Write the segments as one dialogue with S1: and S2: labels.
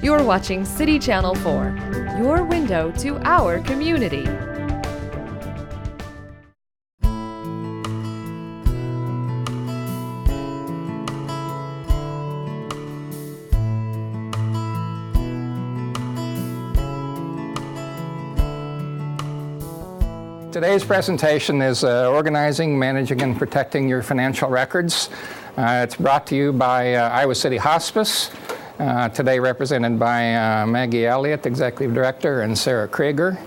S1: You're watching City Channel 4, your window to our community.
S2: Today's presentation is Organizing, Managing, and Protecting Your Financial Records. It's brought to you by Iowa City Hospice, today represented by Maggie Elliott, Executive Director, and Sarah Krieger,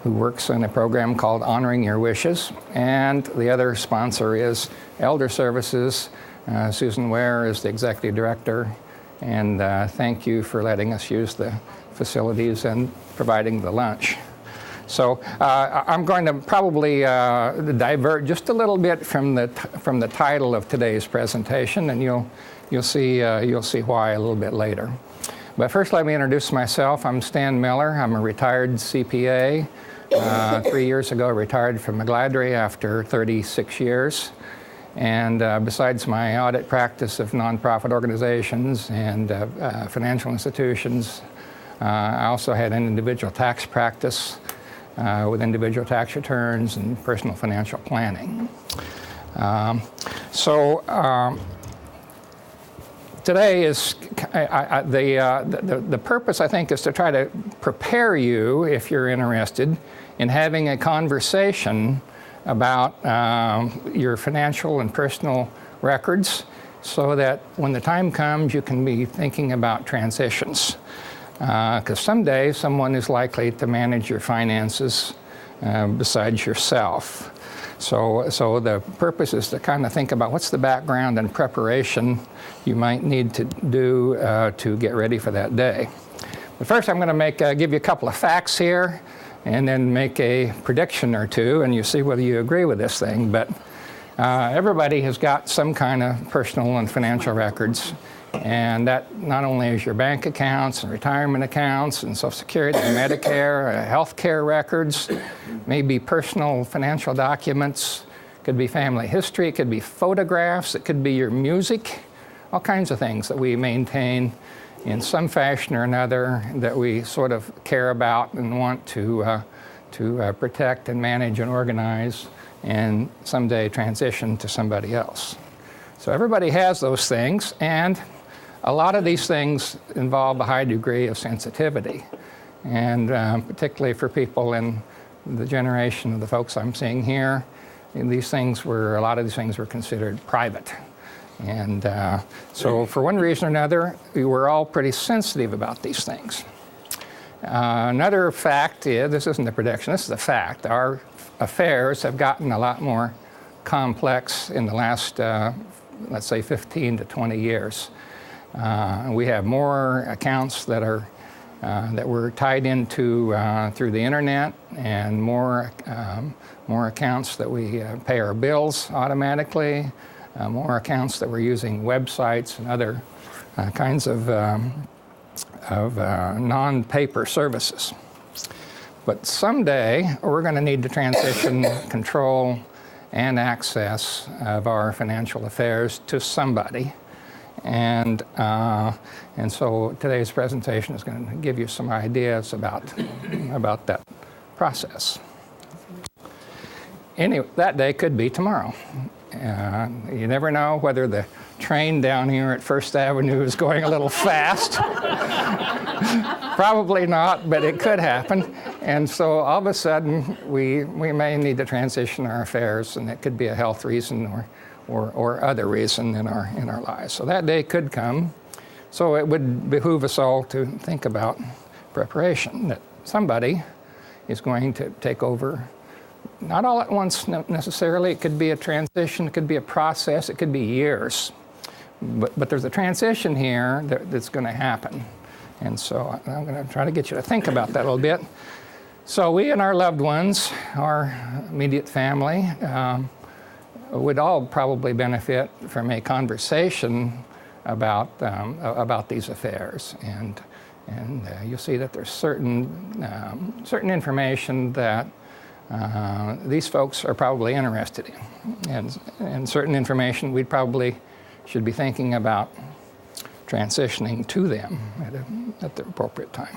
S2: who works in a program called Honoring Your Wishes. And the other sponsor is Elder Services. Susan Ware is the Executive Director. And thank you for letting us use the facilities and providing the lunch. So I'm going to probably divert just a little bit from the title of today's presentation, and you'll see why a little bit later. But first, let me introduce myself. I'm Stan Miller. I'm a retired CPA. 3 years ago, retired from McGladrey after 36 years. And besides my audit practice of nonprofit organizations and financial institutions, I also had an individual tax practice with individual tax returns and personal financial planning. Today is the purpose, I think, is to try to prepare you, if you're interested, in having a conversation about your financial and personal records, so that when the time comes, you can be thinking about transitions. Because someday someone is likely to manage your finances besides yourself. So the purpose is to kind of think about what's the background and preparation you might need to do to get ready for that day. But first, I'm going to give you a couple of facts here, and then make a prediction or two, and you see whether you agree with this thing. But everybody has got some kind of personal and financial records. And that not only is your bank accounts and retirement accounts and Social Security and Medicare, health care records, maybe personal financial documents, could be family history, it could be photographs, it could be your music, all kinds of things that we maintain in some fashion or another that we sort of care about and want to protect and manage and organize and someday transition to somebody else. So everybody has those things, and a lot of these things involve a high degree of sensitivity, and particularly for people in the generation of the folks I'm seeing here, a lot of these things were considered private. And so for one reason or another, we were all pretty sensitive about these things. Another fact is, this isn't a prediction, this is a fact, our affairs have gotten a lot more complex in the last, let's say, 15 to 20 years. We have more accounts that we're tied into through the internet, and more accounts that we pay our bills automatically, more accounts that we're using websites and other kinds of non-paper services. But someday we're going to need to transition control and access of our financial affairs to somebody. And so today's presentation is going to give you some ideas about that process. Anyway, that day could be tomorrow. You never know whether the train down here at First Avenue is going a little fast. Probably not, but it could happen. And so all of a sudden, we may need to transition our affairs, and it could be a health reason or other reason in our lives. So that day could come. So it would behoove us all to think about preparation, that somebody is going to take over, not all at once necessarily. It could be a transition, it could be a process, it could be years. But there's a transition here that's going to happen. And so I'm going to try to get you to think about that a little bit. So we and our loved ones, our immediate family, would all probably benefit from a conversation about these affairs, and you'll see that there's certain information that these folks are probably interested in, and certain information we probably should be thinking about transitioning to them at the appropriate time.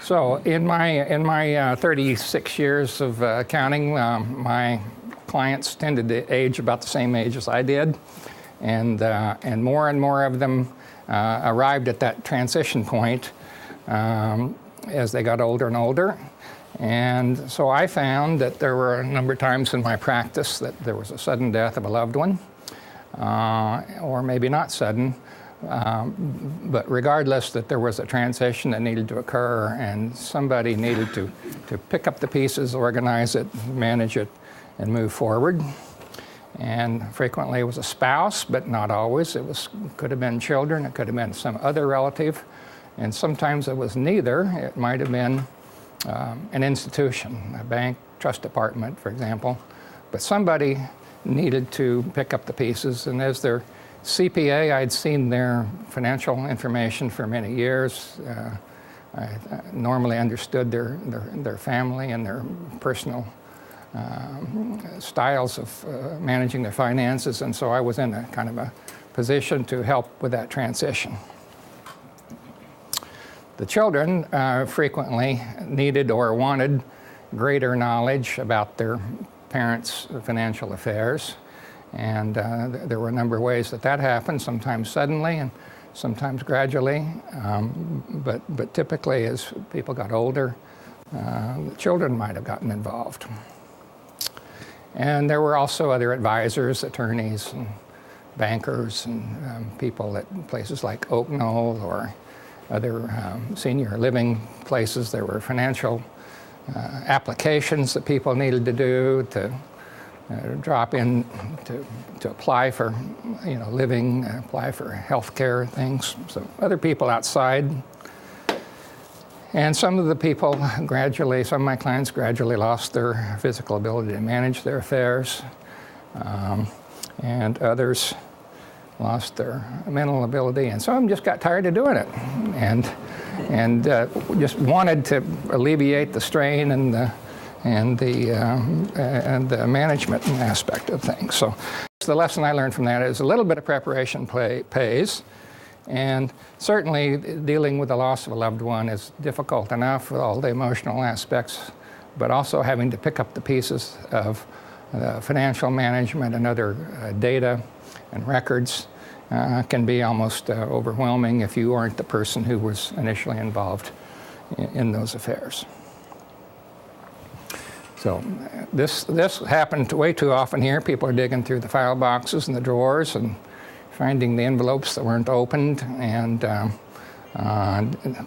S2: So in my 36 years of accounting, my clients tended to age about the same age as I did, and more of them arrived at that transition point as they got older and older. And so I found that there were a number of times in my practice that there was a sudden death of a loved one, or maybe not sudden, but regardless, that there was a transition that needed to occur, and somebody needed to pick up the pieces, organize it, manage it, and move forward. And frequently it was a spouse, but not always. Could have been children, it could have been some other relative, and sometimes it was neither. It might have been an institution, a bank, trust department, for example. But somebody needed to pick up the pieces, and as their CPA, I'd seen their financial information for many years. I normally understood their family and their personal styles of managing their finances, and so I was in a kind of a position to help with that transition. The children frequently needed or wanted greater knowledge about their parents' financial affairs, and there were a number of ways that happened, sometimes suddenly and sometimes gradually, but typically as people got older, the children might have gotten involved. And there were also other advisors, attorneys, and bankers, and people at places like Oak Knoll or other senior living places. There were financial applications that people needed to do to drop in to apply for, living, apply for health care things. So other people outside. And some of the people some of my clients gradually lost their physical ability to manage their affairs, and others lost their mental ability, and some of them just got tired of doing it, and just wanted to alleviate the strain and the management aspect of things. So the lesson I learned from that is a little bit of preparation pays. And certainly dealing with the loss of a loved one is difficult enough with all the emotional aspects, but also having to pick up the pieces of financial management and other data and records can be almost overwhelming if you aren't the person who was initially involved in those affairs. So this happened way too often here. People are digging through the file boxes and the drawers and finding the envelopes that weren't opened, and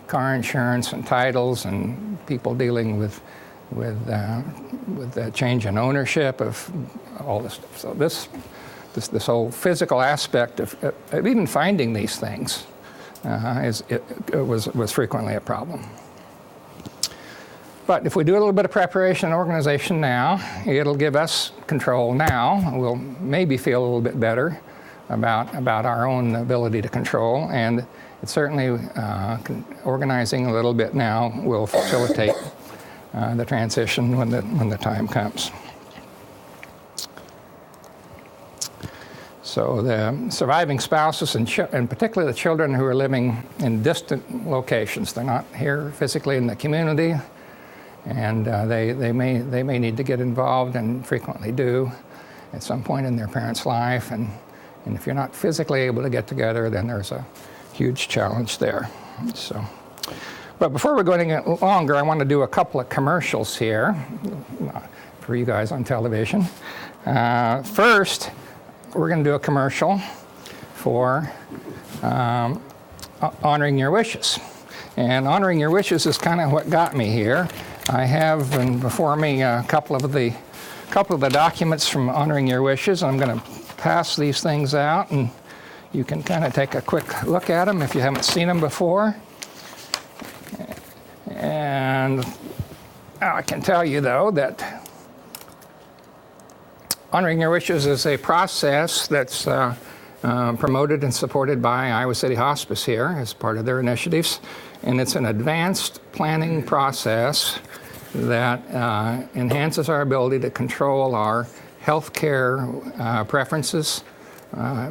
S2: car insurance and titles, and people dealing with the change in ownership of all this stuff. So this whole physical aspect of even finding these things was frequently a problem. But if we do a little bit of preparation and organization now, it'll give us control now. We'll maybe feel a little bit better about our own ability to control, and it certainly organizing a little bit now will facilitate the transition when the time comes. So the surviving spouses and particularly the children who are living in distant locations, they're not here physically in the community, and they may need to get involved, and frequently do at some point in their parents' life. And if you're not physically able to get together, then there's a huge challenge there. So, but before we're going any longer, I want to do a couple of commercials here for you guys on television. First, we're going to do a commercial for honoring your wishes. And honoring your wishes is kind of what got me here. I have before me a couple of the documents from honoring your wishes. I'm going to pass these things out, and you can kind of take a quick look at them if you haven't seen them before. And I can tell you, though, that honoring your wishes is a process that's promoted and supported by Iowa City Hospice here as part of their initiatives. And it's an advanced planning process that enhances our ability to control our healthcare preferences,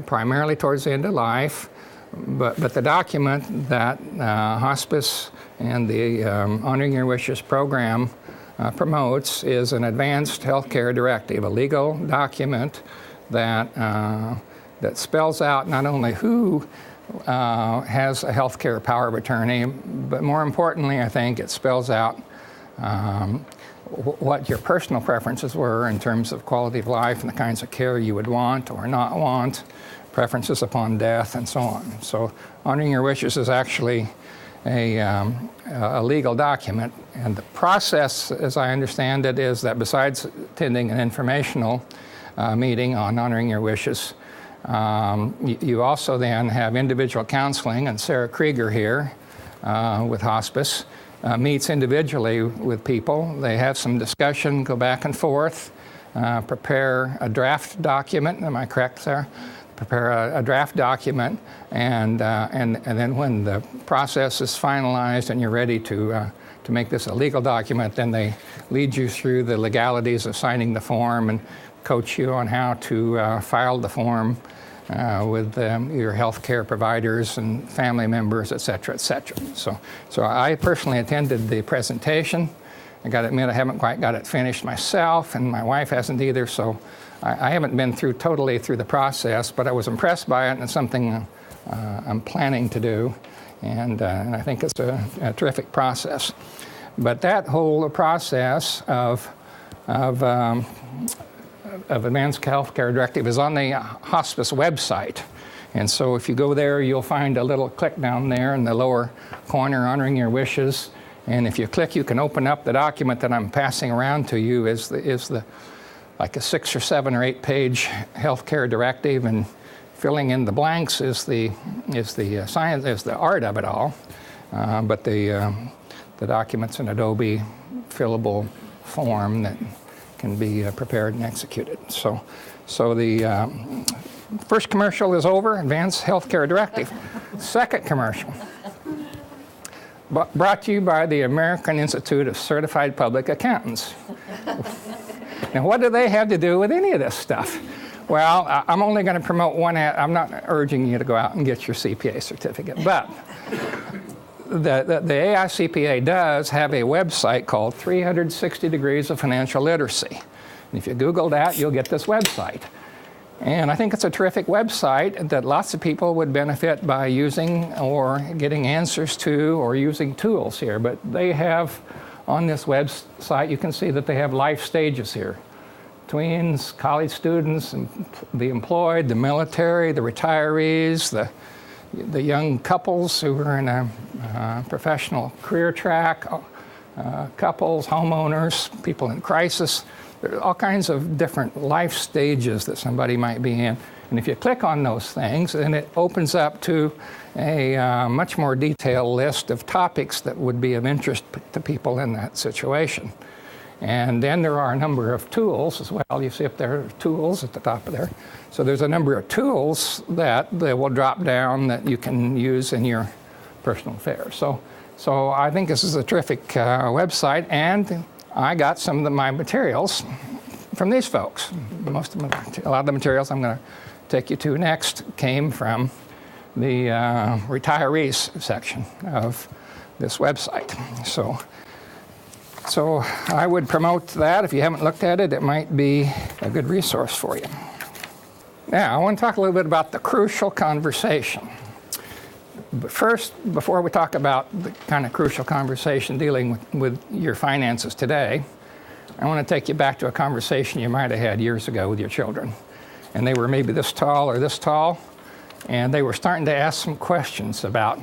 S2: primarily towards the end of life. But the document that hospice and the Honoring Your Wishes program promotes is an advanced healthcare directive, a legal document that that spells out not only who has a healthcare power of attorney, but more importantly, I think it spells out what your personal preferences were in terms of quality of life and the kinds of care you would want or not want, preferences upon death, and so on. So Honoring Your Wishes is actually a legal document, and the process, as I understand it, is that besides attending an informational meeting on Honoring Your Wishes, you also then have individual counseling, and Sarah Krieger here with hospice meets individually with people. They have some discussion, go back and forth, prepare a draft document. Am I correct, Sarah? Prepare a draft document, and then when the process is finalized and you're ready to make this a legal document, then they lead you through the legalities of signing the form and coach you on how to file the form with your health care providers and family members, et cetera, et cetera. So I personally attended the presentation. I got to admit, I haven't quite got it finished myself, and my wife hasn't either, so I haven't been totally through the process, but I was impressed by it, and it's something I'm planning to do, and I think it's a terrific process. But that whole process of Advanced Healthcare Directive is on the hospice website. And so if you go there, you'll find a little click down there in the lower corner, Honoring Your Wishes. And if you click, you can open up the document that I'm passing around to you is the like a 6 or 7 or 8 page healthcare directive, and filling in the blanks is the science, is the art of it all. But the document's an Adobe fillable form that can be prepared and executed. So the first commercial is over, Advanced Healthcare Directive. Second commercial, brought to you by the American Institute of Certified Public Accountants. Now, what do they have to do with any of this stuff? Well, I'm only going to promote one. I'm not urging you to go out and get your CPA certificate, but the AICPA does have a website called 360 Degrees of Financial Literacy. And if you Google that, you'll get this website. And I think it's a terrific website that lots of people would benefit by using or getting answers to or using tools here. But they have, on this website, you can see that they have life stages here. Tweens, college students, the employed, the military, the retirees, the young couples who are in a professional career track, couples, homeowners, people in crisis. There are all kinds of different life stages that somebody might be in. And if you click on those things, then it opens up to a much more detailed list of topics that would be of interest to people in that situation. And then there are a number of tools as well. You see up there tools at the top of there. So there's a number of tools that they will drop down that you can use in your personal affairs. So I think this is a terrific website, and I got some of my materials from these folks. A lot of the materials I'm going to take you to next came from the retirees section of this website. So I would promote that. If you haven't looked at it, it might be a good resource for you. Now, I want to talk a little bit about the crucial conversation. But first, before we talk about the kind of crucial conversation dealing with your finances today, I want to take you back to a conversation you might have had years ago with your children. And they were maybe this tall or this tall, and they were starting to ask some questions about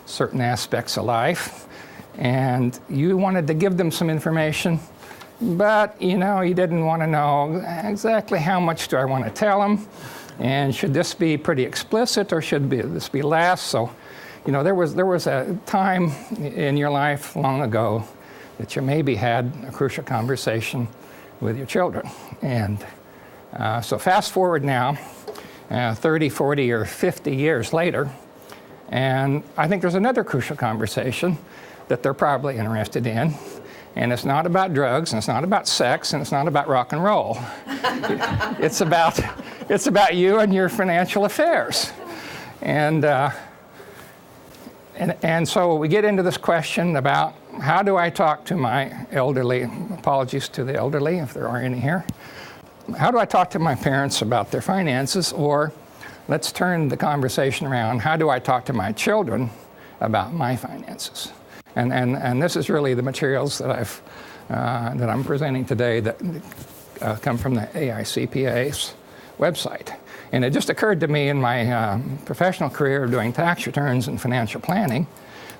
S2: certain aspects of life. And you wanted to give them some information, but you didn't want to know exactly how much do I want to tell them, and should this be pretty explicit or should this be less? So, there was a time in your life long ago that you maybe had a crucial conversation with your children. And so fast forward now, 30, 40, or 50 years later, and I think there's another crucial conversation that they're probably interested in. And it's not about drugs, and it's not about sex, and it's not about rock and roll. It's about you and your financial affairs. And so we get into this question about how do I talk to my elderly, apologies to the elderly if there are any here, how do I talk to my parents about their finances? Or let's turn the conversation around, how do I talk to my children about my finances? And this is really the materials that that I'm presenting today that come from the AICPA's website. And it just occurred to me in my professional career of doing tax returns and financial planning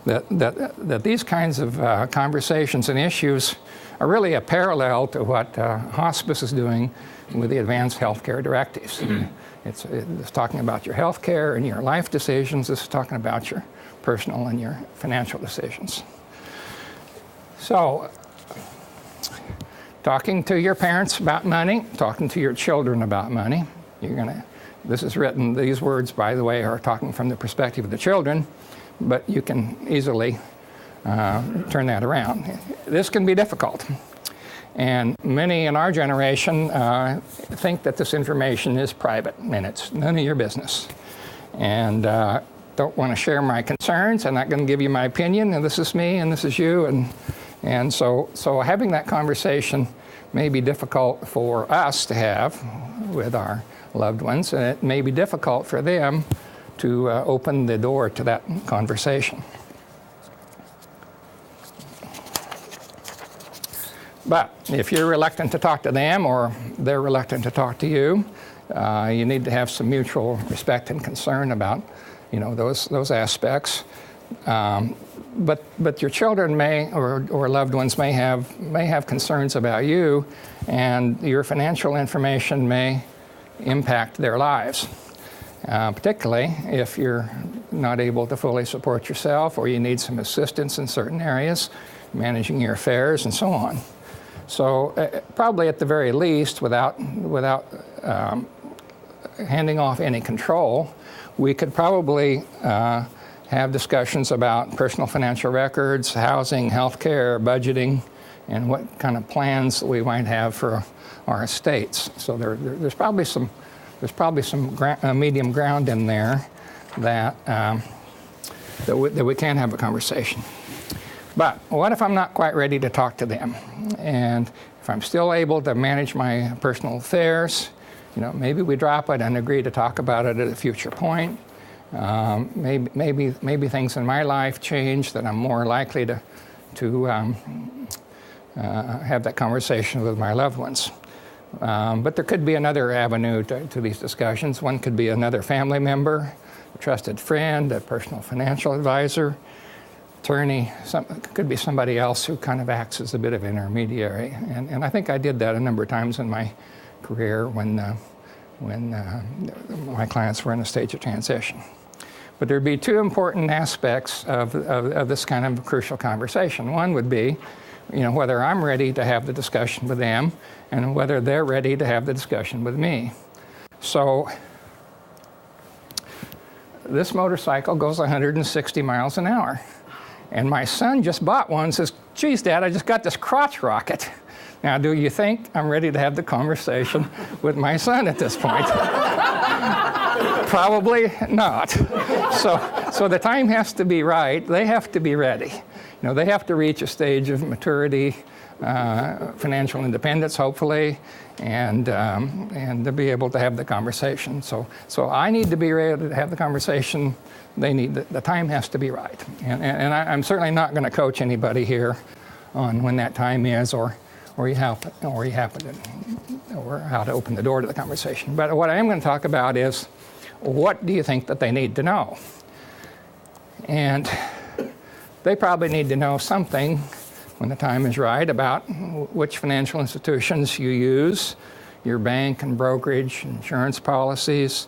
S2: that these kinds of conversations and issues are really a parallel to what hospice is doing with the advanced healthcare directives. It's talking about your healthcare and your life decisions. This is talking about your personal and your financial decisions. So, talking to your parents about money, talking to your children about money. This is written, these words, by the way, are talking from the perspective of the children, but you can easily turn that around. This can be difficult. And many in our generation think that this information is private and it's none of your business. And don't want to share my concerns. I'm not going to give you my opinion, and this is me and this is you. And so having that conversation may be difficult for us to have with our loved ones, and it may be difficult for them to open the door to that conversation. But if you're reluctant to talk to them or they're reluctant to talk to you, you need to have some mutual respect and concern about, those aspects. But your children may or loved ones may have concerns about you, and your financial information may impact their lives. Particularly if you're not able to fully support yourself or you need some assistance in certain areas, managing your affairs and so on. So probably at the very least, without handing off any control, we could probably have discussions about personal financial records, housing, healthcare, budgeting, and what kind of plans we might have for our estates. So there's probably some medium ground in there that we can have a conversation. But what if I'm not quite ready to talk to them? And if I'm still able to manage my personal affairs, maybe we drop it and agree to talk about it at a future point. Maybe things in my life change that I'm more likely to have that conversation with my loved ones. But there could be another avenue to these discussions. One could be another family member, a trusted friend, a personal financial advisor, attorney. Could be somebody else who kind of acts as a bit of intermediary. And I think I did that a number of times in my career when my clients were in a stage of transition. But there'd be two important aspects of this kind of crucial conversation. One would be, whether I'm ready to have the discussion with them and whether they're ready to have the discussion with me. So this motorcycle goes 160 miles an hour. And my son just bought one and says, "Geez, Dad, I just got this crotch rocket." Now, do you think I'm ready to have the conversation with my son at this point? Probably not. So the time has to be right. They have to be ready. They have to reach a stage of maturity, financial independence, hopefully, and to be able to have the conversation. So I need to be ready to have the conversation. They need the time has to be right. And I'm certainly not going to coach anybody here on when that time is or how to open the door to the conversation. But what I am going to talk about is, what do you think that they need to know? And they probably need to know something when the time is right about which financial institutions you use, your bank and brokerage, insurance policies,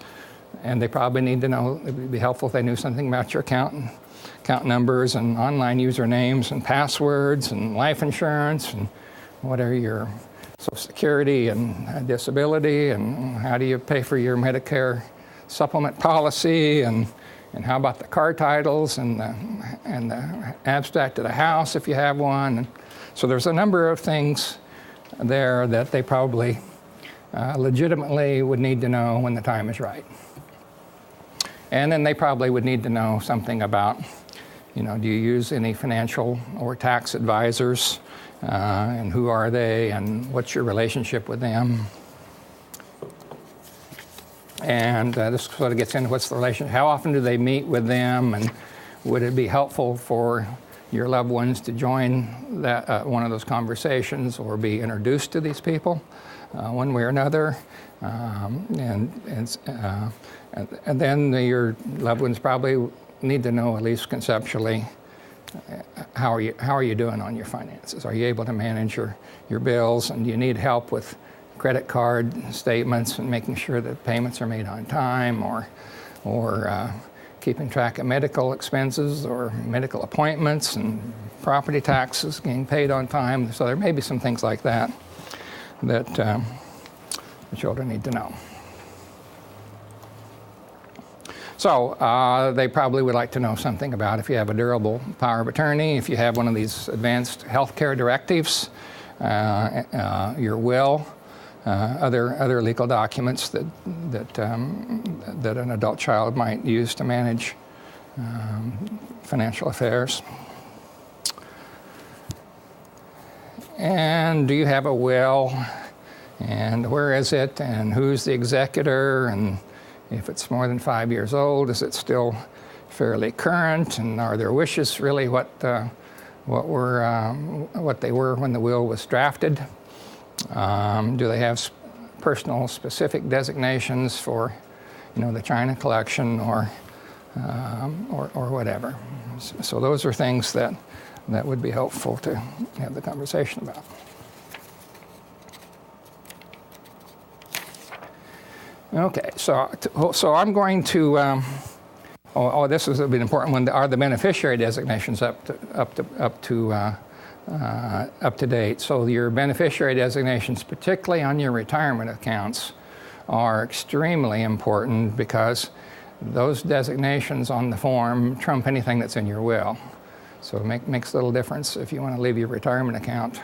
S2: and they probably need to know, it would be helpful if they knew something about your account numbers and online usernames and passwords and life insurance and what are your Social Security and disability, and how do you pay for your Medicare supplement policy, and how about the car titles and the abstract of the house if you have one. And so there's a number of things there that they probably legitimately would need to know when the time is right. And then they probably would need to know something about, do you use any financial or tax advisors, and who are they, and what's your relationship with them? And this sort of gets into what's the relationship, how often do they meet with them, and would it be helpful for your loved ones to join that, one of those conversations or be introduced to these people one way or another? And then your loved ones probably need to know, at least conceptually, how are you doing on your finances? Are you able to manage your bills, and do you need help with credit card statements and making sure that payments are made on time, or keeping track of medical expenses or medical appointments and property taxes getting paid on time? So there may be some things like that that the children need to know. So they probably would like to know something about if you have a durable power of attorney, if you have one of these advanced healthcare directives, your will, other legal documents that an adult child might use to manage financial affairs. And do you have a will? And where is it? And who's the executor? And if it's more than 5 years old, is it still fairly current? And are their wishes really what they were when the will was drafted? Do they have personal specific designations for, the China collection or whatever? So those are things that would be helpful to have the conversation about. Okay, so I'm going to. This is an important one. Are the beneficiary designations up to date? So your beneficiary designations, particularly on your retirement accounts, are extremely important, because those designations on the form trump anything that's in your will. So it makes a little difference if you want to leave your retirement account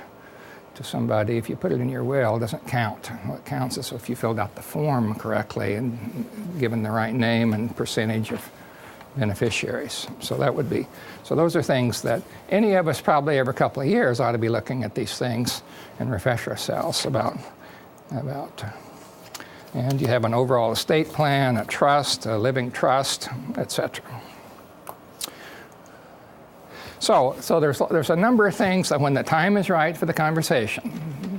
S2: to somebody. If you put it in your will, it doesn't count. What counts is if you filled out the form correctly and given the right name and percentage of beneficiaries. So that would be, so those are things that any of us probably every couple of years ought to be looking at these things and refresh ourselves about. And you have an overall estate plan, a trust, a living trust, etc. So there's a number of things that when the time is right for the conversation,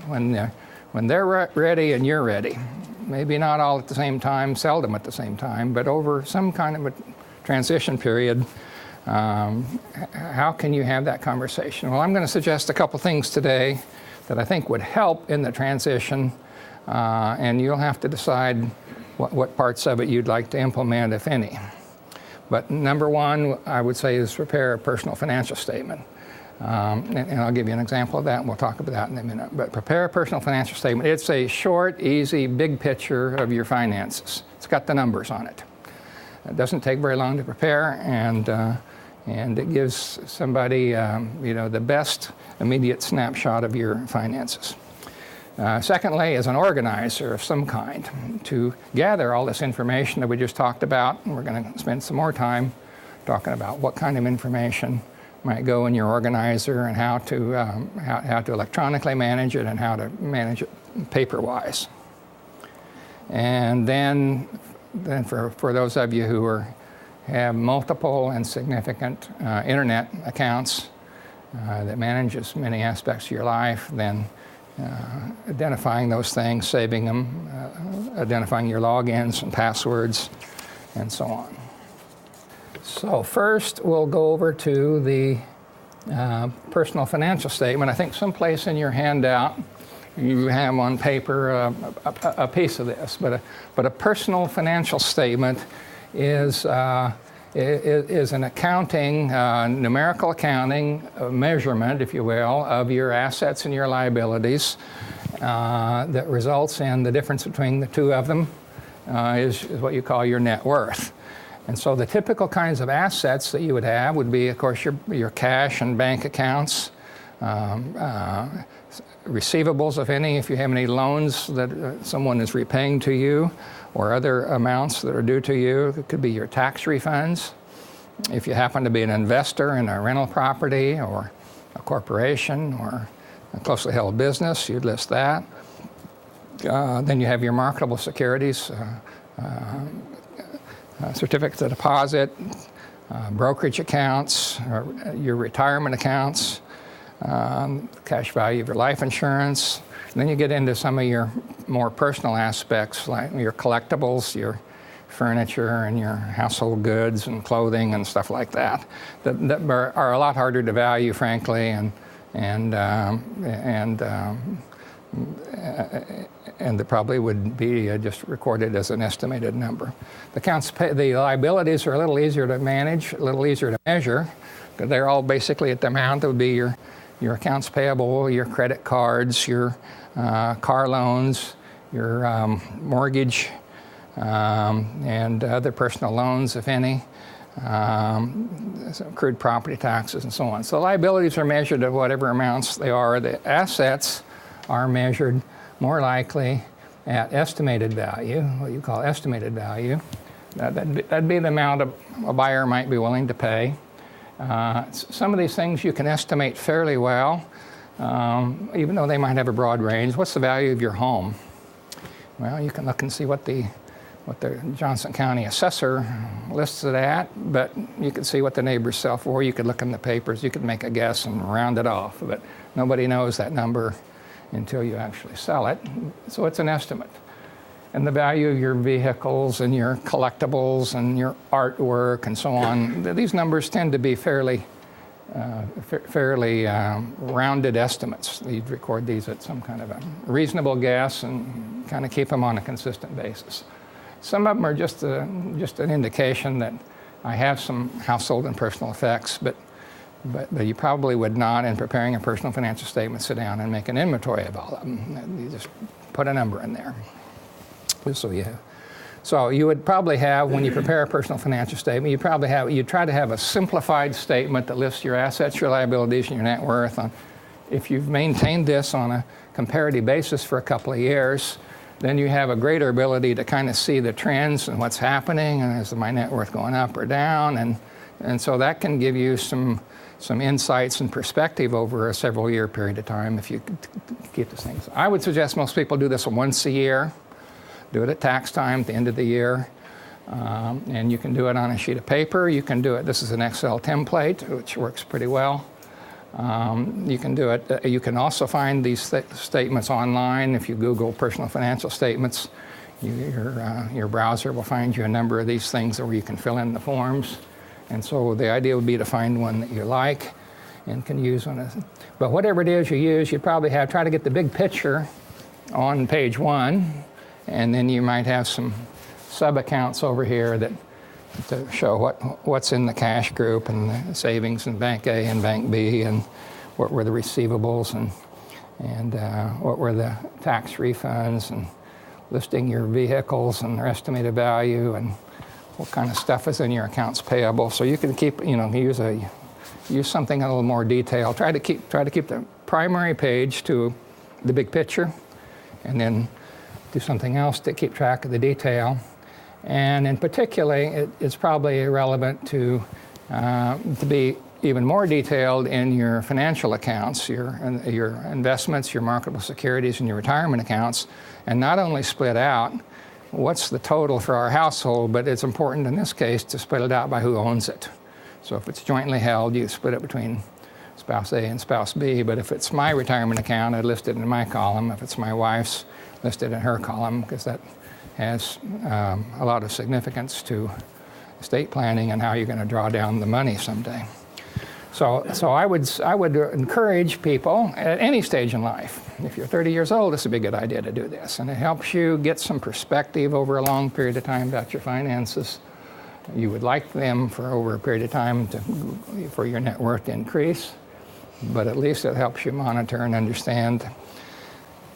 S2: when they're ready and you're ready, maybe not all at the same time, seldom at the same time, but over some kind of a transition period, how can you have that conversation? Well, I'm going to suggest a couple things today that I think would help in the transition, and you'll have to decide what parts of it you'd like to implement, if any. But number one, I would say, is prepare a personal financial statement. And I'll give you an example of that, and we'll talk about that in a minute. But prepare a personal financial statement. It's a short, easy, big picture of your finances. It's got the numbers on it. It doesn't take very long to prepare, and it gives somebody the best immediate snapshot of your finances. Secondly, as an organizer of some kind, to gather all this information that we just talked about, and we're going to spend some more time talking about what kind of information might go in your organizer, and how to electronically manage it, and how to manage it paper-wise. And then for those of you who have multiple and significant internet accounts that manages many aspects of your life, then identifying those things, saving them, identifying your logins and passwords, and so on. So first, we'll go over to the personal financial statement. I think someplace in your handout you have on paper a piece of this, but a personal financial statement is an accounting, numerical accounting measurement, if you will, of your assets and your liabilities that results in the difference between the two of them is what you call your net worth. And so the typical kinds of assets that you would have would be, of course, your cash and bank accounts, receivables, if any, if you have any loans that someone is repaying to you, or other amounts that are due to you. It could be your tax refunds. If you happen to be an investor in a rental property or a corporation or a closely held business, you'd list that. Then you have your marketable securities, certificates of deposit, brokerage accounts, your retirement accounts, cash value of your life insurance. And then you get into some of your more personal aspects, like your collectibles, your furniture and your household goods and clothing and stuff like that, that are a lot harder to value, frankly, and that probably would be just recorded as an estimated number. The liabilities are a little easier to manage, a little easier to measure, because they're all basically at the amount that would be your accounts payable, your credit cards, your car loans, your mortgage, and other personal loans, if any, accrued property taxes, and so on. So liabilities are measured at whatever amounts they are. The assets are measured more likely at estimated value, what you call estimated value. That'd be the amount a buyer might be willing to pay. Some of these things you can estimate fairly well, even though they might have a broad range. What's the value of your home? Well, you can look and see what the Johnson County assessor lists it at, but you can see what the neighbors sell for. You could look in the papers, you could make a guess and round it off, but nobody knows that number until you actually sell it. So it's an estimate. And the value of your vehicles and your collectibles and your artwork and so on, these numbers tend to be fairly rounded estimates. You'd record these at some kind of a reasonable guess and kind of keep them on a consistent basis. Some of them are just an indication that I have some household and personal effects, but you probably would not, in preparing a personal financial statement, sit down and make an inventory of all of them. You just put a number in there. So you would probably have, when you prepare a personal financial statement, you'd try to have a simplified statement that lists your assets, your liabilities, and your net worth. If you've maintained this on a comparative basis for a couple of years, then you have a greater ability to kind of see the trends and what's happening, and is my net worth going up or down, and so that can give you some insights and perspective over a several year period of time if you keep these things. I would suggest most people do this once a year. Do it at tax time at the end of the year, and you can do it on a sheet of paper. You can do it. This is an Excel template, which works pretty well. You can do it. You can also find these statements online. If you Google personal financial statements, your browser will find you a number of these things where you can fill in the forms. And so the idea would be to find one that you like and can use on it. But whatever it is you use, you probably try to get the big picture on page 1. And then you might have some sub-accounts over here to show what's in the cash group and the savings in Bank A and Bank B, and what were the receivables and what were the tax refunds, and listing your vehicles and their estimated value, and what kind of stuff is in your accounts payable. So you can keep, use something a little more detailed. Try to keep the primary page to the big picture, and then do something else to keep track of the detail. And in particular, it's probably relevant to be even more detailed in your financial accounts, your investments, your marketable securities, and your retirement accounts, and not only split out what's the total for our household, but it's important in this case to split it out by who owns it. So if it's jointly held, you split it between spouse A and spouse B, but if it's my retirement account, I list it in my column. If it's my wife's, listed in her column, because that has a lot of significance to estate planning and how you're going to draw down the money someday. So I would encourage people at any stage in life. If you're 30 years old, it's a big good idea to do this, and it helps you get some perspective over a long period of time about your finances. You would like them for over a period of time for your net worth to increase, but at least it helps you monitor and understand.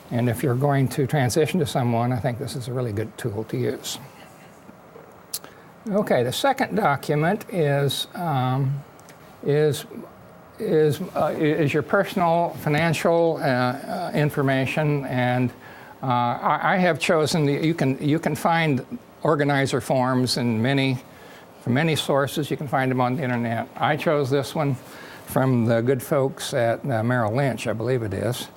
S2: And if you're going to transition to someone, I think this is a really good tool to use. Okay, the second document is is your personal financial information, and I have chosen you can find organizer forms in from many sources. You can find them on the internet. I chose this one from the good folks at Merrill Lynch, I believe it is,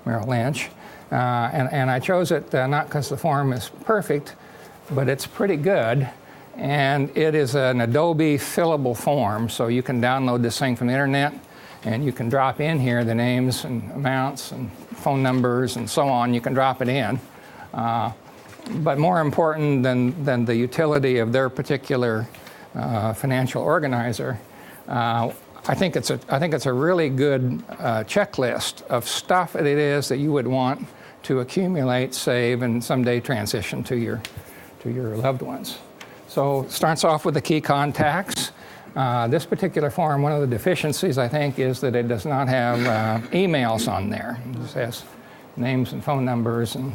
S2: Merrill Lynch, and I chose it not because the form is perfect, but it's pretty good. And it is an Adobe fillable form, so you can download this thing from the internet, and you can drop in here the names and amounts and phone numbers and so on. You can drop it in. But more important than the utility of their particular financial organizer, I think it's a really good checklist of stuff that it is that you would want to accumulate, save, and someday transition to your loved ones. So it starts off with the key contacts. This particular form, one of the deficiencies, I think, is that it does not have emails on there. It just has names and phone numbers, and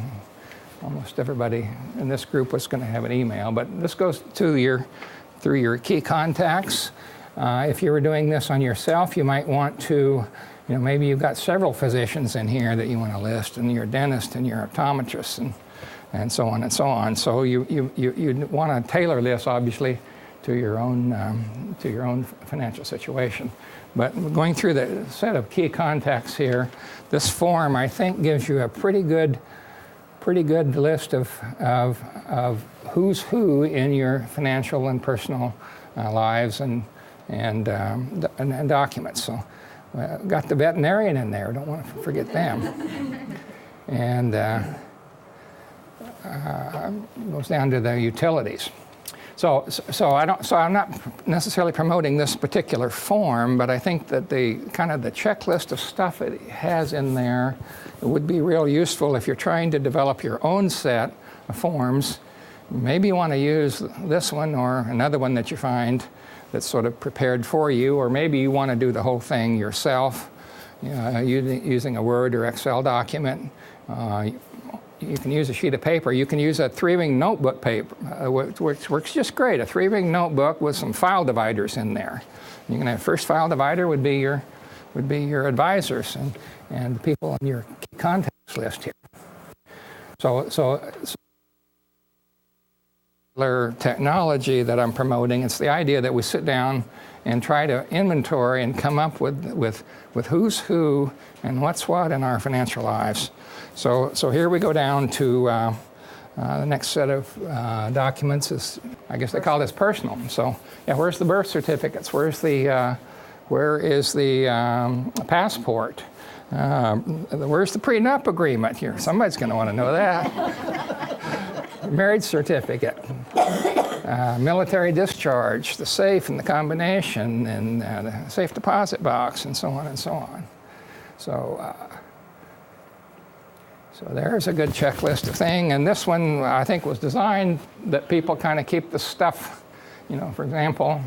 S2: almost everybody in this group was going to have an email. But this goes through your key contacts. If you were doing this on yourself, you might want to, maybe you've got several physicians in here that you want to list, and your dentist and your optometrist, and so on and so on. So you want to tailor this, obviously, to your own financial situation. But going through the set of key contacts here, this form, I think, gives you a pretty good list of who's who in your financial and personal lives and documents. So got the veterinarian in there. Don't want to forget them. And goes down to the utilities. So I'm not necessarily promoting this particular form, but I think that the checklist of stuff it has in there would be real useful if you're trying to develop your own set of forms. Maybe you want to use this one or another one that you find that's sort of prepared for you, or maybe you want to do the whole thing yourself, using a Word or Excel document. You can use a sheet of paper. You can use a 3-ring notebook paper, which works just great. A 3-ring notebook with some file dividers in there. You can have first file divider would be your advisors and the people on your key contacts list here. So technology that I'm promoting, it's the idea that we sit down and try to inventory and come up with who's who and what's what in our financial lives. So here we go down to the next set of documents is, I guess they call this personal. So yeah, where's the birth certificates? Where is the passport? Where's the prenup agreement here? Somebody's going to want to know that. Marriage certificate, military discharge, the safe and the combination, and the safe deposit box, and so on and so on. So there's a good checklist of thing. And this one, I think, was designed that people kind of keep the stuff, for example,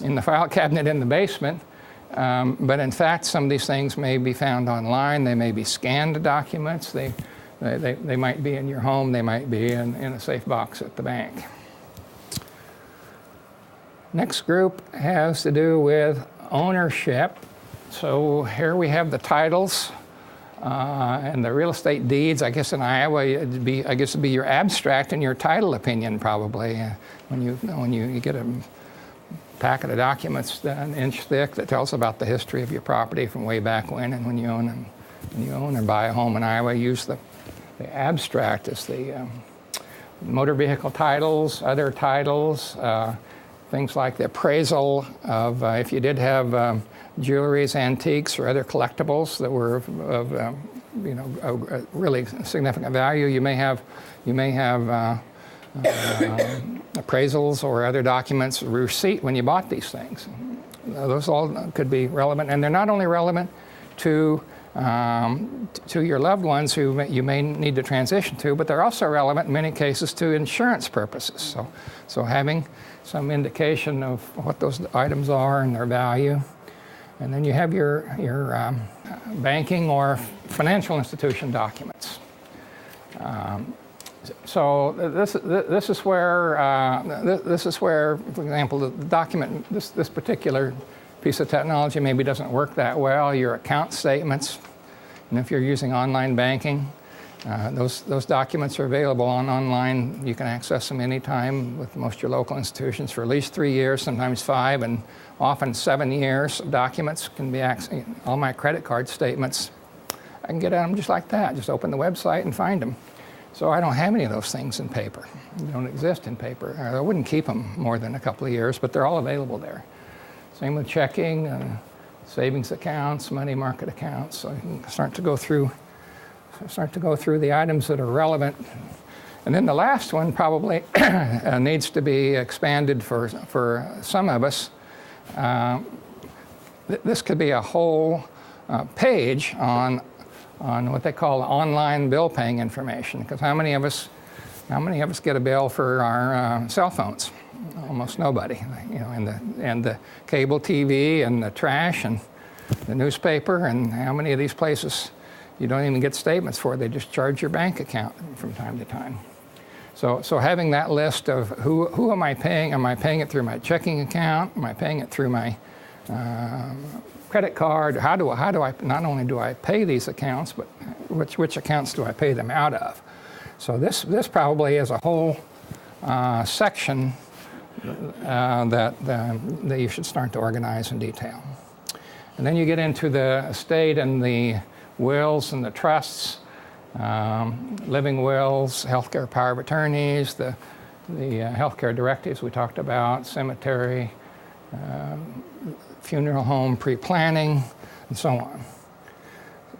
S2: in the file cabinet in the basement. But in fact, some of these things may be found online. They may be scanned documents. They might be in your home. They might be in a safe box at the bank. Next group has to do with ownership. So here we have the titles and the real estate deeds. I guess in Iowa, it'd be your abstract and your title opinion probably. When you get a packet of documents an inch thick that tells about the history of your property from way back when, and when you own or buy a home in Iowa, use the abstract as the motor vehicle titles, other titles, things like the appraisal of if you did have jewelries, antiques, or other collectibles that were of a really significant value. You may have appraisals or other documents, receipt when you bought these things. Those all could be relevant, and they're not only relevant to your loved ones who you may need to transition to, but they're also relevant in many cases to insurance purposes. So having some indication of what those items are and their value. And then you have your banking or financial institution documents. So this is where, for example, the document, this particular piece of technology maybe doesn't work that well, your account statements. And if you're using online banking, those documents are available online. You can access them anytime with most of your local institutions for at least 3 years, sometimes 5, and often 7 years of documents can be accessed. All my credit card statements, I can get at them just like that. Just open the website and find them. So I don't have any of those things in paper. They don't exist in paper. I wouldn't keep them more than a couple of years, but they're all available there. Same with checking, savings accounts, money market accounts. So you can start to go through the items that are relevant. And then the last one probably needs to be expanded for some of us. This could be a whole page on what they call online bill paying information. Because how many of us get a bill for our cell phones? Almost nobody. You know, and the cable TV and the trash and the newspaper, and how many of these places you don't even get statements for? They just charge your bank account from time to time. So having that list of who am I paying? Am I paying it through my checking account? Am I paying it through my credit card? How do I not only do I pay these accounts, but which accounts do I pay them out of? So this probably is a whole section that you should start to organize in detail. And then you get into the estate and the wills and the trusts, living wills, healthcare power of attorneys, the healthcare directives we talked about, cemetery, funeral home pre-planning, and so on.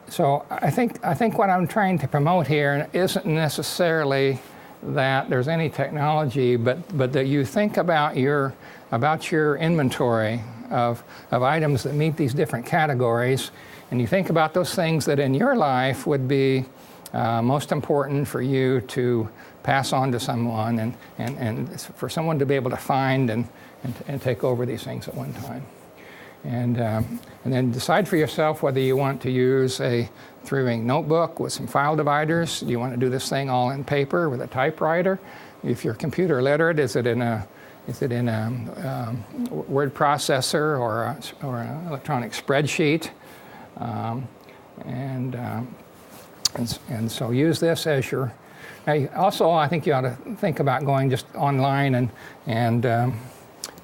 S2: So I think what I'm trying to promote here isn't necessarily that there's any technology, but that you think about your inventory of items that meet these different categories, and you think about those things that in your life would be most important for you to pass on to someone, and for someone to be able to find and take over these things at one time. And then decide for yourself whether you want to use a 3-ring notebook with some file dividers. Do you want to do this thing all in paper with a typewriter? If you're computer literate, is it in a word processor or an electronic spreadsheet? And so use this as your. Now also, I think you ought to think about going just online and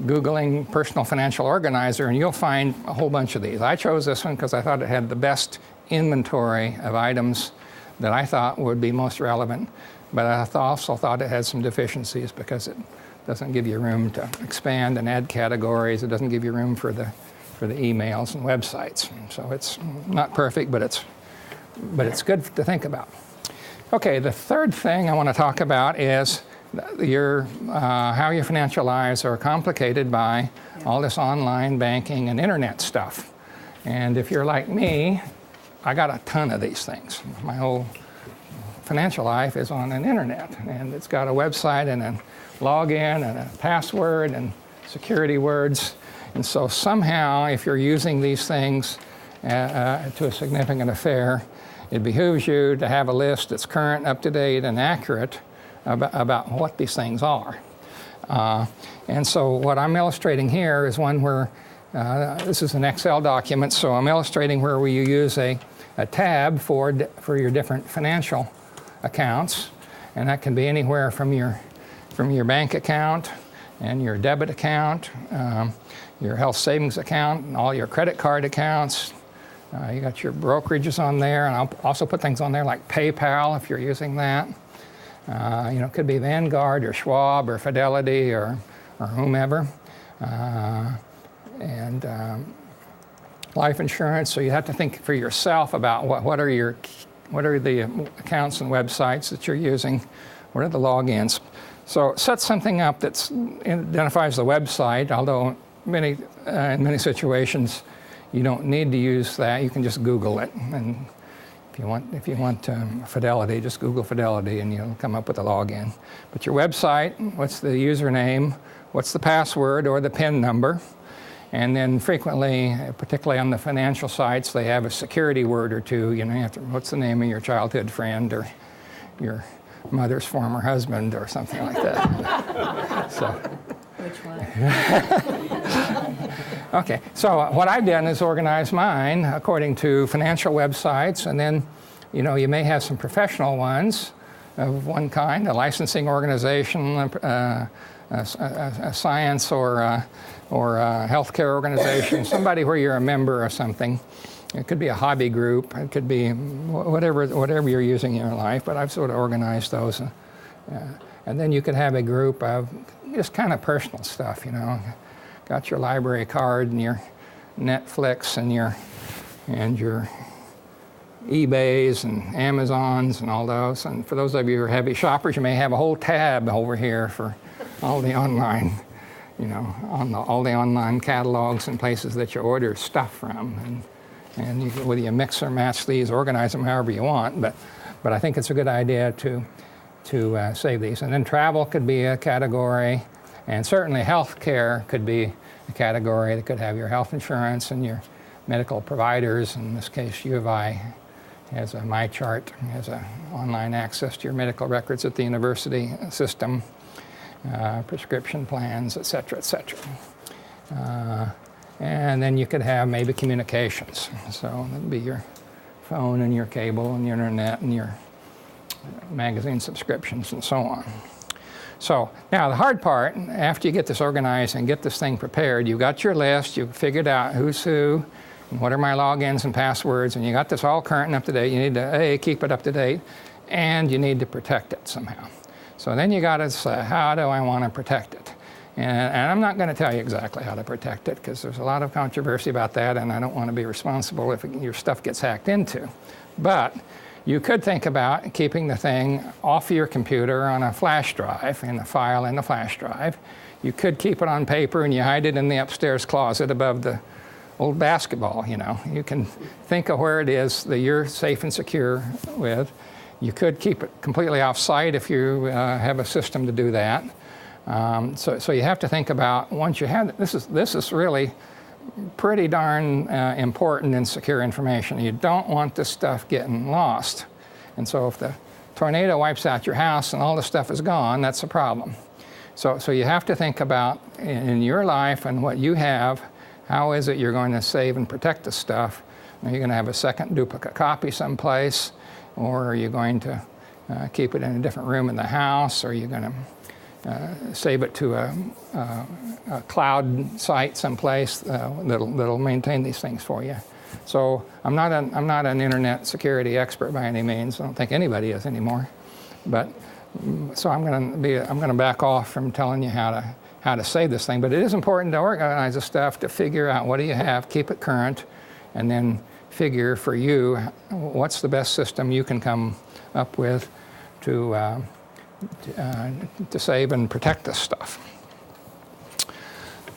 S2: Googling personal financial organizer, and you'll find a whole bunch of these. I chose this one because I thought it had the best inventory of items that I thought would be most relevant, but I also thought it had some deficiencies because it doesn't give you room to expand and add categories. It doesn't give you room for the emails and websites. So it's not perfect, but it's good to think about. Okay, the third thing I want to talk about is how your financial lives are complicated by all this online banking and internet stuff. And if you're like me, I got a ton of these things. My whole financial life is on an internet, and it's got a website and a login and a password and security words. And so somehow, if you're using these things to a significant affair, it behooves you to have a list that's current, up-to-date, and accurate about what these things are. And so what I'm illustrating here is one where, this is an Excel document, so I'm illustrating where you use a tab for your different financial accounts, and that can be anywhere from your bank account and your debit account, your health savings account, and all your credit card accounts. You got your brokerages on there, and I'll also put things on there like PayPal if you're using that. It could be Vanguard or Schwab or Fidelity or whomever. And life insurance, so you have to think for yourself about what are the accounts and websites that you're using, what are the logins. So set something up that identifies the website, although in many situations you don't need to use that. You can just Google it, and if you want Fidelity, just Google Fidelity and you'll come up with a login. But your website, what's the username, what's the password or the PIN number, and then frequently, particularly on the financial sites, they have a security word or two. You have to, what's the name of your childhood friend or your mother's former husband or something like that. So.
S3: Which one?
S2: Okay, so what I've done is organize mine according to financial websites, and then, you know, you may have some professional ones of one kind, a licensing organization, a science or a healthcare organization, somebody where you're a member of something. It could be a hobby group, it could be whatever you're using in your life, but I've sort of organized those. And then you could have a group of just kind of personal stuff, you know. Got your library card and your Netflix and your eBays and Amazons and all those. And for those of you who are heavy shoppers, you may have a whole tab over here for all the online, you know, all the online catalogs and places that you order stuff from. And you can, whether you mix or match these, organize them however you want. But I think it's a good idea to save these. And then travel could be a category, and certainly healthcare could be a category that could have your health insurance and your medical providers. In this case, U of I has a MyChart, has an online access to your medical records at the university system, prescription plans, et cetera, et cetera. And then you could have maybe communications. So that'd be your phone and your cable and your internet and your magazine subscriptions and so on. So now the hard part, after you get this organized and get this thing prepared, you've got your list, you've figured out who's who, and what are my logins and passwords, and you got this all current and up to date. You need to, keep it up to date, and you need to protect it somehow. So then you got to say, how do I want to protect it? And I'm not going to tell you exactly how to protect it, because there's a lot of controversy about that, and I don't want to be responsible if your stuff gets hacked into. But you could think about keeping the thing off your computer on a flash drive, in a file in the flash drive. You could keep it on paper and you hide it in the upstairs closet above the old basketball, you know. You can think of where it is that you're safe and secure with. You could keep it completely off-site if you have a system to do that. So you have to think about, once you have, this is really pretty darn important and secure information. You don't want this stuff getting lost. And so if the tornado wipes out your house and all the stuff is gone, that's a problem. So you have to think about, in your life and what you have, how is it you're going to save and protect the stuff? Are you going to have a second duplicate copy someplace? Or are you going to keep it in a different room in the house? Or are you going to save it to a cloud site someplace that'll maintain these things for you? So I'm not an internet security expert by any means. I don't think anybody is anymore. But so I'm going to back off from telling you how to save this thing. But it is important to organize the stuff, to figure out what do you have, keep it current, and then figure for you what's the best system you can come up with to save and protect this stuff.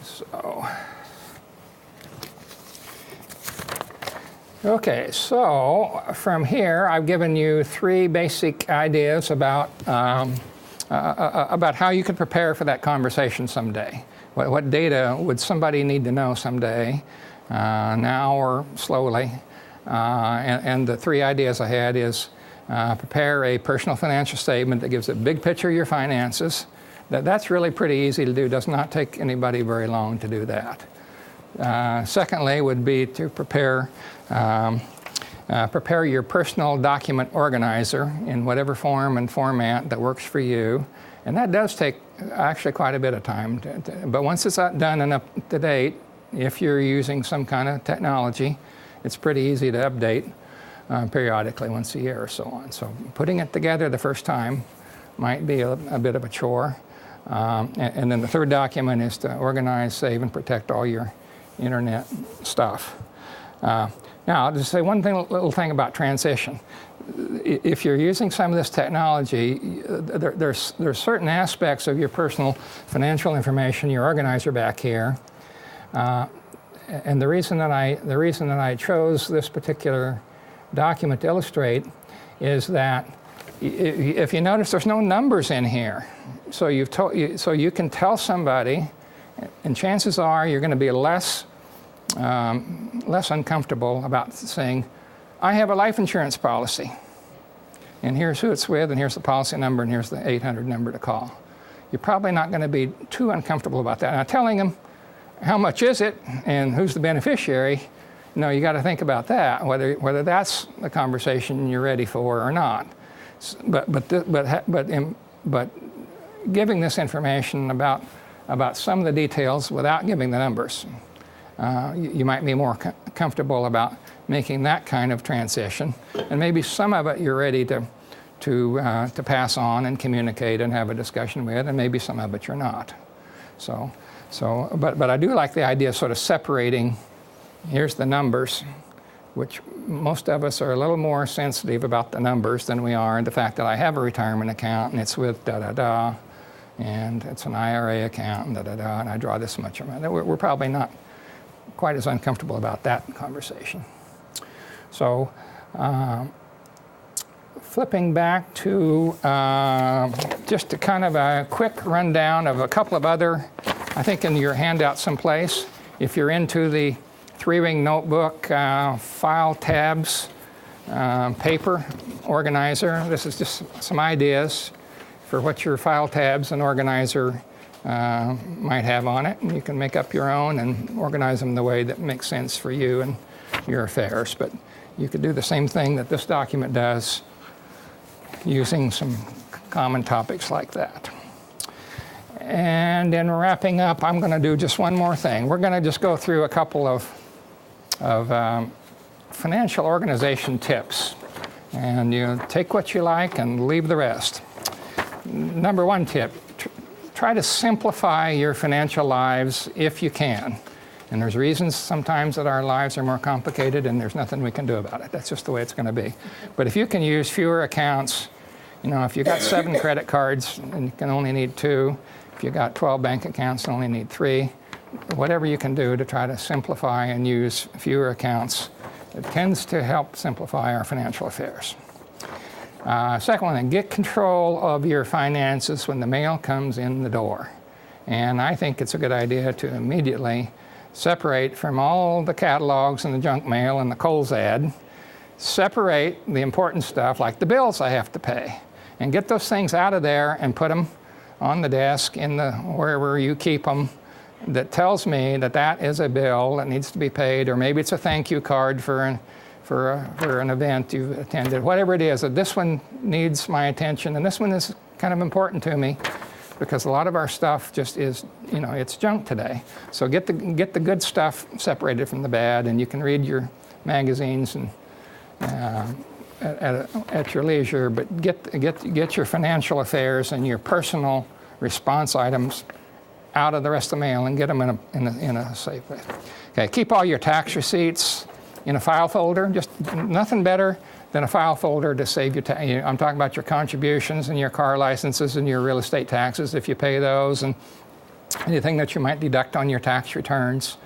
S2: So, okay, so from here I've given you 3 basic ideas about how you could prepare for that conversation someday. What data would somebody need to know someday, now or slowly? And the 3 ideas I had is prepare a personal financial statement that gives a big picture of your finances. That's really pretty easy to do. Does not take anybody very long to do that. Secondly would be to prepare your personal document organizer in whatever form and format that works for you. And that does take actually quite a bit of time. But once it's done and up to date, if you're using some kind of technology, it's pretty easy to update periodically, once a year or so on. So putting it together the first time might be a bit of a chore. And then the third document is to organize, save, and protect all your internet stuff. Now, I'll just say one little thing about transition. If you're using some of this technology, there's certain aspects of your personal financial information, your organizer back here. And the reason that I chose this particular document to illustrate is that if you notice, there's no numbers in here. So you can tell somebody, and chances are you're going to be less uncomfortable about saying, I have a life insurance policy, and here's who it's with, and here's the policy number, and here's the 800 number to call. You're probably not going to be too uncomfortable about that. Now, telling them, how much is it and who's the beneficiary? No, you got to think about that, whether that's the conversation you're ready for or not. But giving this information about some of the details without giving the numbers, you might be more comfortable about making that kind of transition, and maybe some of it you're ready to pass on and communicate and have a discussion with, and maybe some of it you're not. But I do like the idea of sort of separating. Here's the numbers, which most of us are a little more sensitive about the numbers than we are the fact that I have a retirement account and it's with da-da-da, and it's an IRA account and da-da-da, and I draw this much amount. We're probably not quite as uncomfortable about that conversation. So flipping back to just a kind of a quick rundown of a couple of other, I think in your handout someplace, if you're into the 3-ring notebook, file tabs, paper organizer. This is just some ideas for what your file tabs and organizer might have on it. And you can make up your own and organize them the way that makes sense for you and your affairs. But you could do the same thing that this document does using some common topics like that. And in wrapping up, I'm going to do just one more thing. We're going to just go through a couple of financial organization tips, and you take what you like and leave the rest. Number one tip, try to simplify your financial lives if you can. And there's reasons sometimes that our lives are more complicated, and there's nothing we can do about it. That's just the way it's going to be. But if you can use fewer accounts, if you've got 7 credit cards and you can only need 2, if you've got 12 bank accounts and only need 3, whatever you can do to try to simplify and use fewer accounts, it tends to help simplify our financial affairs. Second one, get control of your finances when the mail comes in the door. And I think it's a good idea to immediately separate from all the catalogs and the junk mail and the Kohl's ad, separate the important stuff like the bills I have to pay, and get those things out of there and put them on the desk wherever you keep them, that tells me that that is a bill that needs to be paid, or maybe it's a thank you card for an event you've attended, whatever it is, that this one needs my attention, and this one is kind of important to me because a lot of our stuff just is, it's junk today. So get the good stuff separated from the bad, and you can read your magazines and at your leisure, but get your financial affairs and your personal response items out of the rest of the mail and get them in a safe place. Okay, keep all your tax receipts in a file folder. Just nothing better than a file folder to save you. I'm talking about your contributions and your car licenses and your real estate taxes if you pay those, and anything that you might deduct on your tax returns.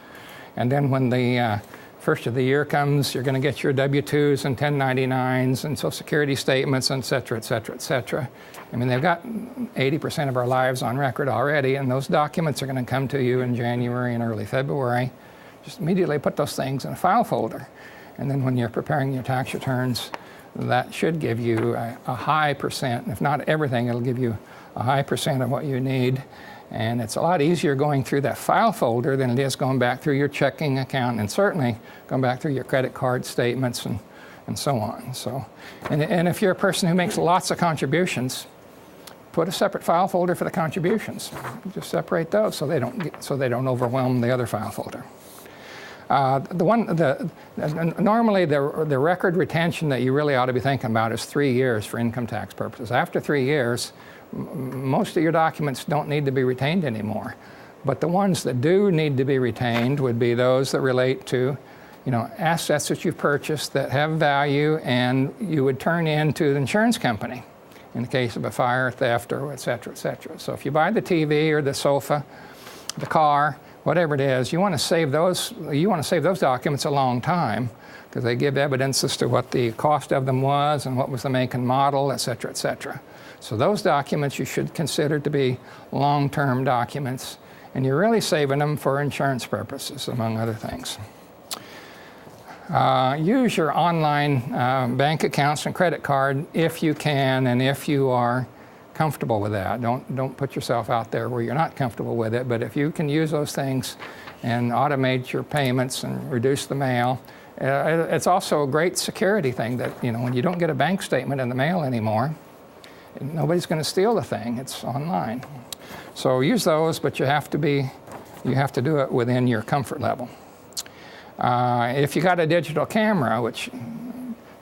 S2: And then when the first of the year comes, you're going to get your W-2s and 1099s and Social Security statements, et cetera, et cetera, et cetera. I mean, they've got 80% of our lives on record already, and those documents are going to come to you in January and early February. Just immediately put those things in a file folder. And then when you're preparing your tax returns, that should give you a high percent. If not everything, it'll give you a high percent of what you need. And it's a lot easier going through that file folder than it is going back through your checking account, and certainly going back through your credit card statements and so on. So, and if you're a person who makes lots of contributions, put a separate file folder for the contributions. Just separate those so they don't overwhelm the other file folder. Normally the record retention that you really ought to be thinking about is 3 years for income tax purposes. After 3 years, most of your documents don't need to be retained anymore. But the ones that do need to be retained would be those that relate to, assets that you've purchased that have value and you would turn in to the insurance company in the case of a fire, theft, or et cetera, et cetera. So if you buy the TV or the sofa, the car, whatever it is, you want to save those documents a long time because they give evidence as to what the cost of them was and what was the make and model, et cetera, et cetera. So those documents you should consider to be long-term documents, and you're really saving them for insurance purposes, among other things. Use your online bank accounts and credit card if you can and if you are comfortable with that. Don't put yourself out there where you're not comfortable with it, but if you can use those things, and automate your payments and reduce the mail. It's also a great security thing that, when you don't get a bank statement in the mail anymore, nobody's going to steal the thing. It's online. So use those, but you have to do it within your comfort level. If you got a digital camera, which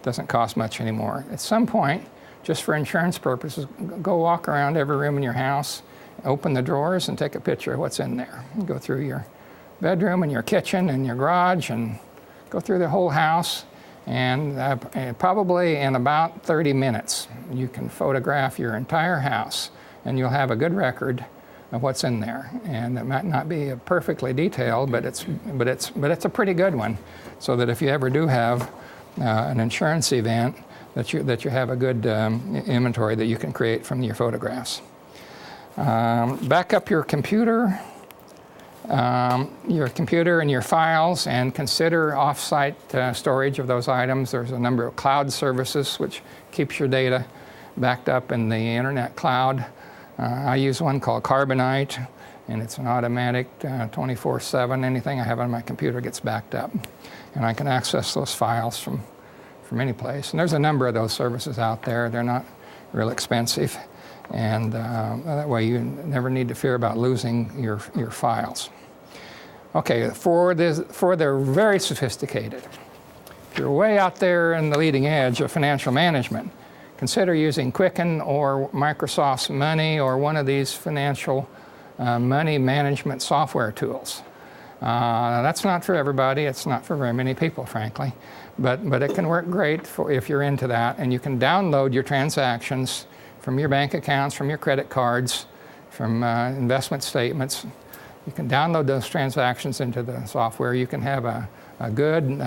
S2: doesn't cost much anymore, at some point, just for insurance purposes, go walk around every room in your house, open the drawers, and take a picture of what's in there. Go through your bedroom and your kitchen and your garage, and go through the whole house. And probably in about 30 minutes, you can photograph your entire house, and you'll have a good record of what's in there. And it might not be perfectly detailed, but it's a pretty good one, so that if you ever do have an insurance event, that you have a good inventory that you can create from your photographs. Back up your computer and your files, and consider off-site storage of those items. There's a number of cloud services which keeps your data backed up in the internet cloud. I use one called Carbonite, and it's an automatic 24/7. Anything I have on my computer gets backed up, and I can access those files from any place. And there's a number of those services out there. They're not real expensive, and that way you never need to fear about losing your files. Okay, for the very sophisticated, if you're way out there in the leading edge of financial management, consider using Quicken or Microsoft's Money or one of these financial money management software tools. That's not for everybody. It's not for very many people, frankly. But it can work great if you're into that. And you can download your transactions from your bank accounts, from your credit cards, from investment statements. You can download those transactions into the software. You can have a good,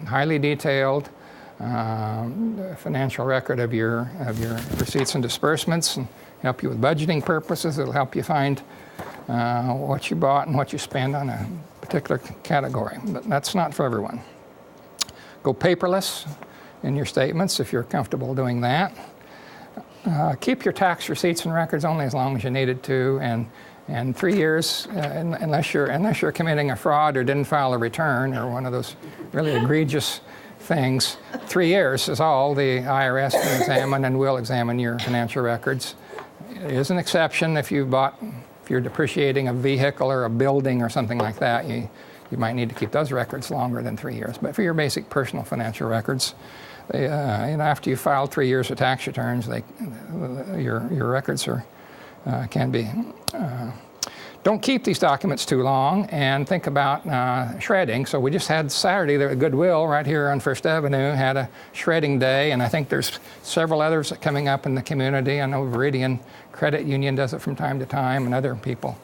S2: highly detailed financial record of your receipts and disbursements, and help you with budgeting purposes. It'll help you find what you bought and what you spend on a particular category. But that's not for everyone. Go paperless in your statements if you're comfortable doing that. Keep your tax receipts and records only as long as you needed to, and 3 years, unless you're committing a fraud or didn't file a return or one of those really egregious things. 3 years is all the IRS can examine and will examine your financial records. There is an exception if you're depreciating a vehicle or a building or something like that. You might need to keep those records longer than 3 years. But for your basic personal financial records, after you filed 3 years of tax returns, your records can be. Don't keep these documents too long, and think about shredding. So we just had Saturday there at Goodwill right here on First Avenue had a shredding day, and I think there's several others coming up in the community. I know Viridian Credit Union does it from time to time, and other people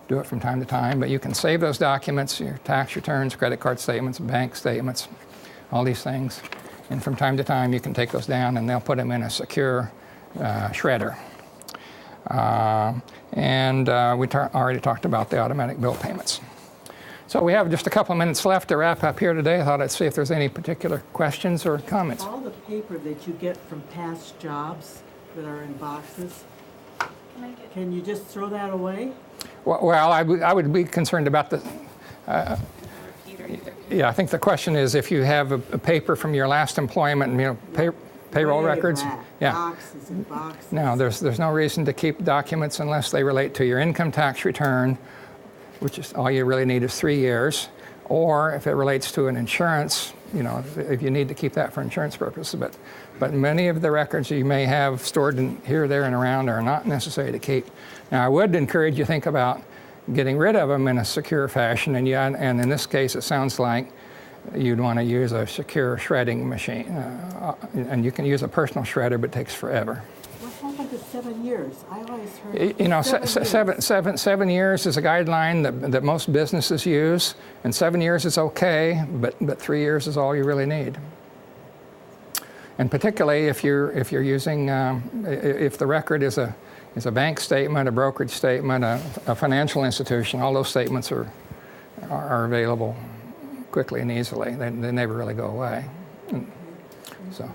S2: do it from time to time. But you can save those documents, your tax returns, credit card statements, bank statements, all these things. And from time to time you can take those down, and they'll put them in a secure shredder. We already talked about the automatic bill payments. So we have just a couple of minutes left to wrap up here today. I thought I'd see if there's any particular questions or comments.
S3: All the paper that you get from past jobs that are in boxes, can you just throw that away?
S2: Well, I would be concerned about the... I think the question is if you have a paper from your last employment, payroll records.
S3: Yeah. Boxes and boxes.
S2: No, there's no reason to keep documents unless they relate to your income tax return, which is all you really need is 3 years, or if it relates to an insurance, if you need to keep that for insurance purposes. But many of the records you may have stored here, there, and around are not necessary to keep. Now, I would encourage you to think about getting rid of them in a secure fashion, and in this case, it sounds like you'd want to use a secure shredding machine. And you can use a personal shredder, but it takes forever.
S3: What happened to 7 years? I always heard
S2: 7 years is a guideline that most businesses use, and 7 years is okay, but 3 years is all you really need. And particularly if you're using, if the record is a bank statement, a brokerage statement, a financial institution, all those statements are available quickly and easily. They never really go away. So,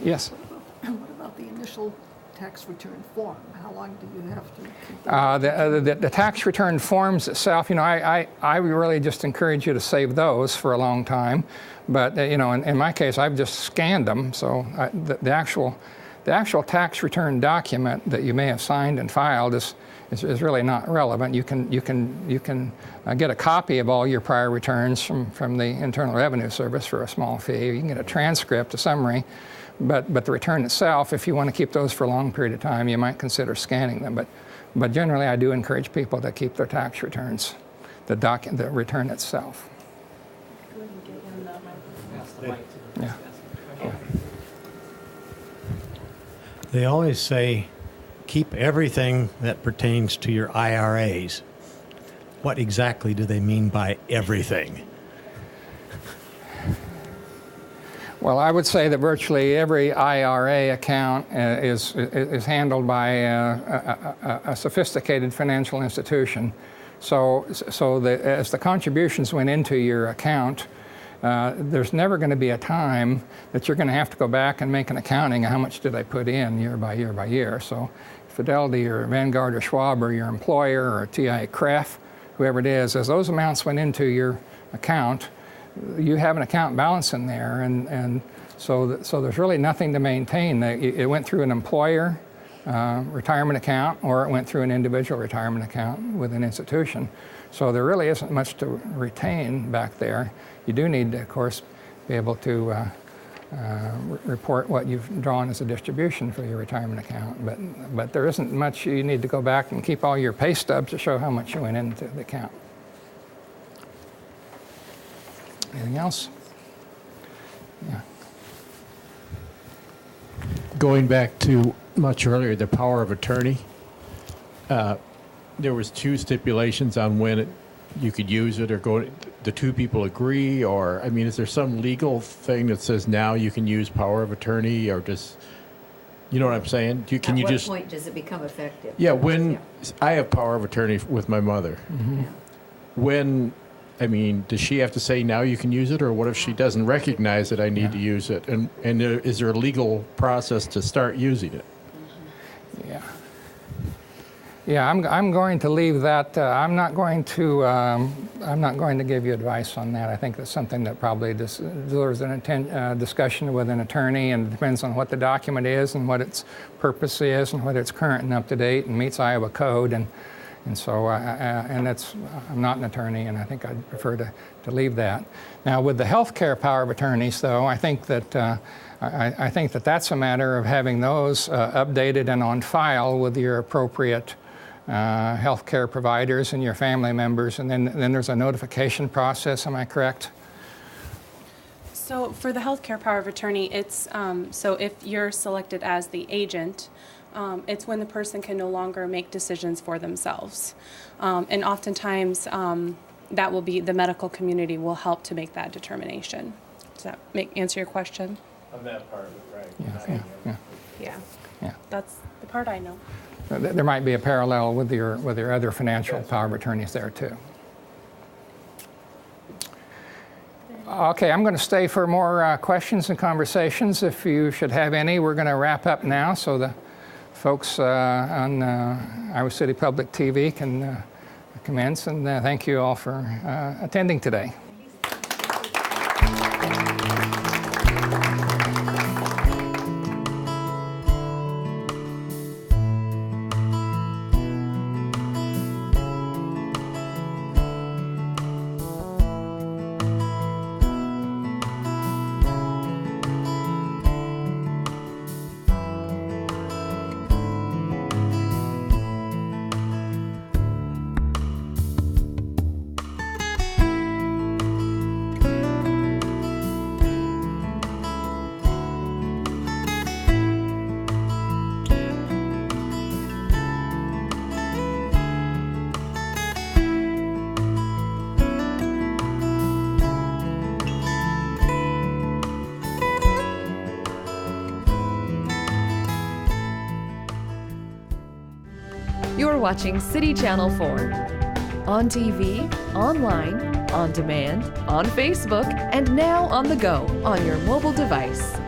S2: yes?
S4: What about the initial tax return form? How long do you have to keep that?
S2: The tax return forms itself, I really just encourage you to save those for a long time. But, in my case, I've just scanned them. So the actual tax return document that you may have signed and filed is really not relevant. You can get a copy of all your prior returns from the Internal Revenue Service for a small fee. You can get a transcript, a summary. But the return itself, if you want to keep those for a long period of time, you might consider scanning them. But generally, I do encourage people to keep their tax returns, the return itself. Yeah.
S5: They always say, keep everything that pertains to your IRAs. What exactly do they mean by everything?
S2: Well, I would say that virtually every IRA account is handled by a sophisticated financial institution. So as the contributions went into your account, there's never going to be a time that you're going to have to go back and make an accounting of how much did I put in year by year by year. So Fidelity or Vanguard or Schwab or your employer or TI Cref, whoever it is, as those amounts went into your account, you have an account balance in there, and so there's really nothing to maintain. It went through an employer retirement account, or it went through an individual retirement account with an institution. So there really isn't much to retain back there. You do need to, of course, be able to report what you've drawn as a distribution for your retirement account, but there isn't much. You need to go back and keep all your pay stubs to show how much you went into the account. Anything else? Yeah.
S6: Going back to much earlier, the power of attorney, there was 2 stipulations on when you could use it, or the 2 people agree, or, I mean, is there some legal thing that says now you can use power of attorney, or just, you know what I'm saying?
S7: At what point does it become effective?
S6: Yeah, I have power of attorney with my mother.
S2: Mm-hmm.
S6: Does she have to say now you can use it, or what if she doesn't recognize that I need to use it? And is there a legal process to start using it?
S2: Yeah. Yeah, I'm going to leave that. I'm not going to give you advice on that. I think that's something that probably deserves an discussion with an attorney, and it depends on what the document is and what its purpose is and whether it's current and up to date and meets Iowa code. And so, I'm not an attorney, and I think I'd prefer to leave that. Now, with the healthcare power of attorneys, though, I think that I think that that's a matter of having those updated and on file with your appropriate healthcare providers and your family members, and then there's a notification process. Am I correct?
S8: So for the healthcare power of attorney, it's so if you're selected as the agent. It's when the person can no longer make decisions for themselves. And oftentimes, that will be, the medical community will help to make that determination. Does that answer your question?
S6: On that part of it, right.
S8: Yeah. That's the part I know.
S2: There might be a parallel with your other financial power of attorneys there, too. Okay, I'm going to stay for more questions and conversations. If you should have any, we're going to wrap up now, so the folks on Iowa City Public TV can commence, and thank you all for attending today.
S1: You're watching City Channel 4. On TV, online, on demand, on Facebook, and now on the go on your mobile device.